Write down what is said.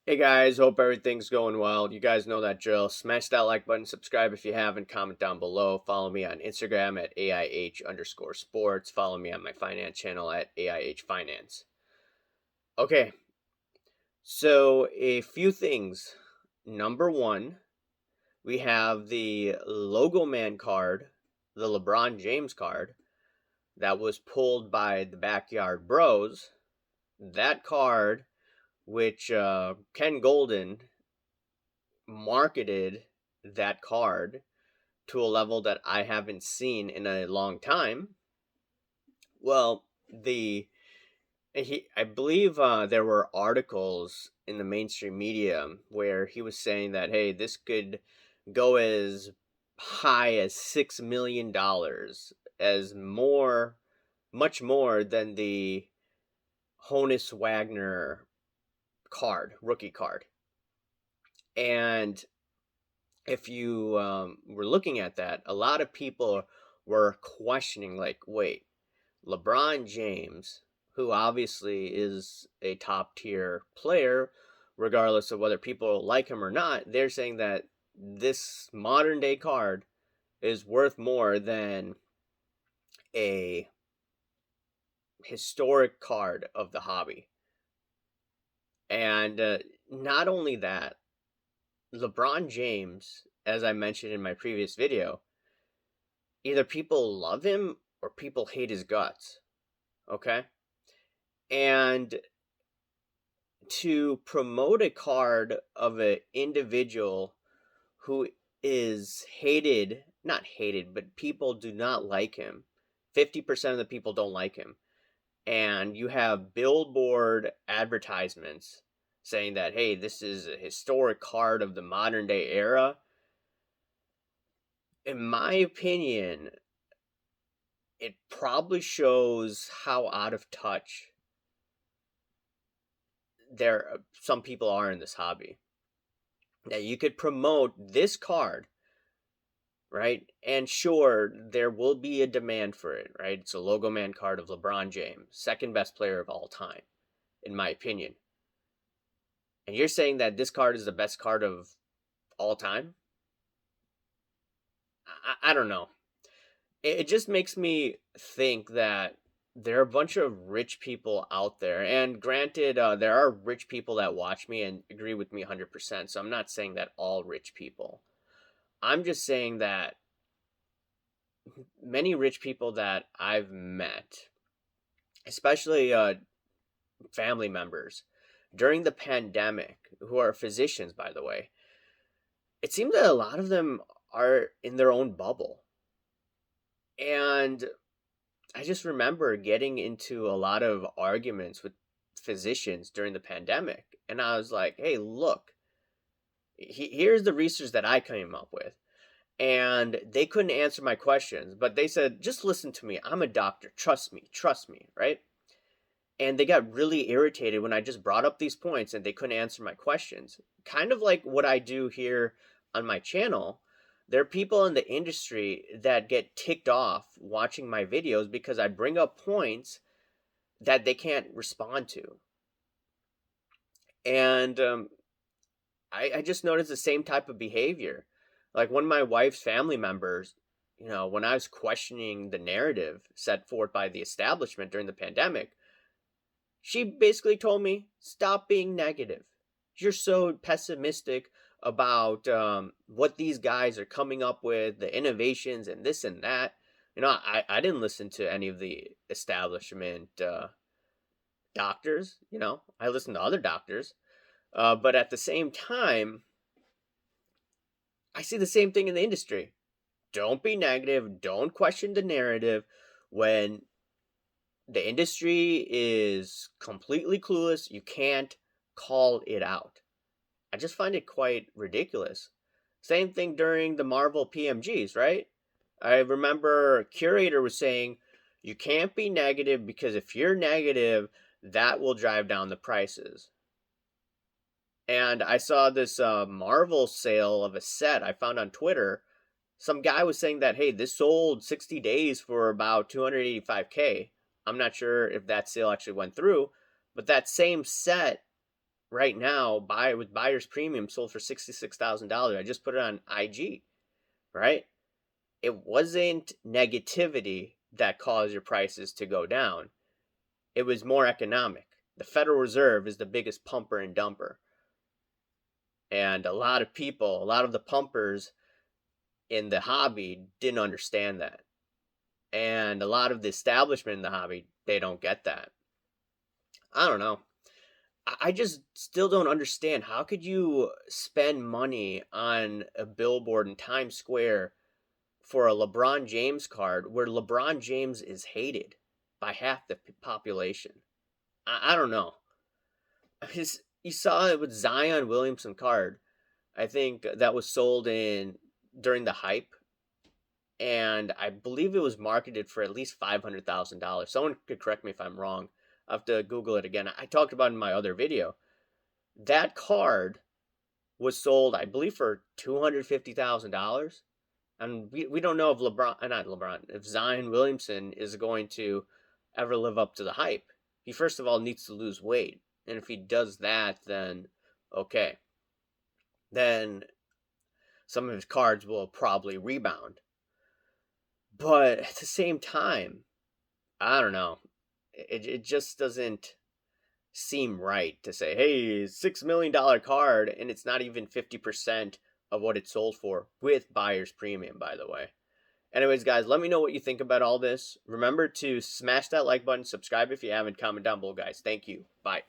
Hey guys, hope everything's going well. You guys know that drill. Smash that like button, subscribe if you haven't, comment down below. Follow me on Instagram at AIH_sports. Follow me on my finance channel at AIH Finance. Okay, so a few things. Number one, we have the LogoMan card, the LeBron James card, that was pulled by the Backyard Bros. That card, which Ken Golden marketed that card to a level that I haven't seen in a long time. Well, I believe there were articles in the mainstream media where he was saying that hey, this could go as high as $6 million, as much more than the Honus Wagner rookie card. And if you were looking at that, a lot of people were questioning, like, wait, LeBron James, who obviously is a top tier player, regardless of whether people like him or not, they're saying that this modern day card is worth more than a historic card of the hobby. And not only that, LeBron James, as I mentioned in my previous video, either people love him or people hate his guts. Okay? And to promote a card of an individual who is hated, not hated, but people do not like him. 50% of the people don't like him. And you have billboard advertisements saying that, hey, this is a historic card of the modern day era. In my opinion, it probably shows how out of touch some people are in this hobby. That you could promote this card, right? And sure, there will be a demand for it, right? It's a LogoMan card of LeBron James, second best player of all time, in my opinion. And you're saying that this card is the best card of all time? I don't know. It just makes me think that there are a bunch of rich people out there. And granted, there are rich people that watch me and agree with me 100%. So I'm not saying that all rich people. I'm just saying that many rich people that I've met, especially family members, during the pandemic, who are physicians, by the way, it seems that a lot of them are in their own bubble. And I just remember getting into a lot of arguments with physicians during the pandemic. And I was like, hey, look, here's the research that I came up with. And they couldn't answer my questions, but they said, just listen to me. I'm a doctor. Trust me, right? And they got really irritated when I just brought up these points and they couldn't answer my questions. Kind of like what I do here on my channel. There are people in the industry that get ticked off watching my videos because I bring up points that they can't respond to. And I just noticed the same type of behavior. Like one of my wife's family members, when I was questioning the narrative set forth by the establishment during the pandemic, she basically told me, stop being negative. You're so pessimistic about what these guys are coming up with, the innovations and this and that. I didn't listen to any of the establishment doctors. I listened to other doctors. But at the same time, I see the same thing in the industry. Don't be negative. Don't question the narrative when the industry is completely clueless. You can't call it out. I just find it quite ridiculous. Same thing during the Marvel PMGs, right? I remember Curator was saying, you can't be negative because if you're negative, that will drive down the prices. And I saw this Marvel sale of a set I found on Twitter. Some guy was saying that, hey, this sold 60 days for about 285K. I'm not sure if that sale actually went through, but that same set right now, with buyer's premium sold for $66,000. I just put it on IG, right? It wasn't negativity that caused your prices to go down. It was more economic. The Federal Reserve is the biggest pumper and dumper. And a lot of people, a lot of the pumpers in the hobby didn't understand that. And a lot of the establishment in the hobby, they don't get that. I don't know. I just still don't understand. How could you spend money on a billboard in Times Square for a LeBron James card where LeBron James is hated by half the population? I don't know. You saw it with Zion Williamson card. I think that was sold in during the hype, and I believe it was marketed for at least $500,000. Someone could correct me if I'm wrong. I have to Google it again. I talked about it in my other video. That card was sold, I believe, for $250,000. And we don't know if if Zion Williamson is going to ever live up to the hype. He first of all needs to lose weight. And if he does that, then okay. Then some of his cards will probably rebound. But at the same time, I don't know. It just doesn't seem right to say, hey, $6 million card, and it's not even 50% of what it sold for with buyer's premium, by the way. Anyways, guys, let me know what you think about all this. Remember to smash that like button, subscribe if you haven't, comment down below, guys. Thank you. Bye.